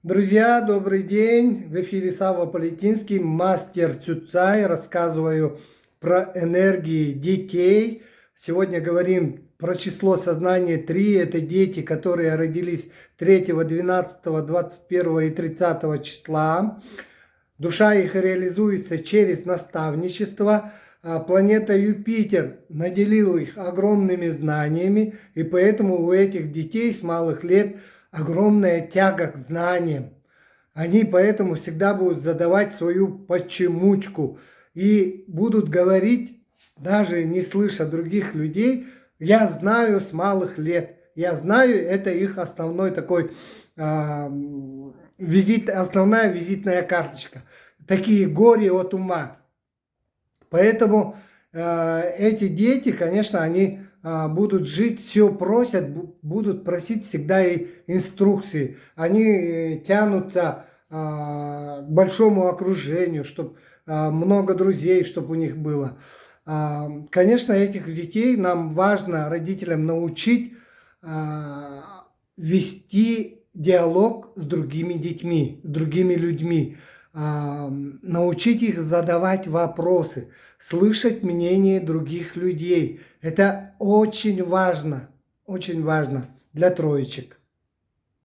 Друзья, добрый день! В эфире Савва Политинский, мастер Цюцай. Рассказываю про энергии детей. Сегодня говорим про число сознания 3. Это дети, которые родились 3, 12, 21 и 30 числа. Душа их реализуется через наставничество. Планета Юпитер наделил их огромными знаниями, и поэтому у этих детей с малых лет огромная тяга к знаниям. Они поэтому всегда будут задавать свою почемучку и будут говорить, даже не слыша других людей: я знаю с малых лет. Я знаю, это их основной такой основная визитная карточка. Такие горе от ума. Поэтому эти дети, конечно, они будут жить, все просят, будут просить всегда и инструкции. Они тянутся к большому окружению, чтобы много друзей, чтобы у них было. Конечно, этих детей нам важно, родителям, научить вести диалог с другими детьми, с другими людьми, научить их задавать вопросы, слышать мнение других людей. Это очень важно для троечек.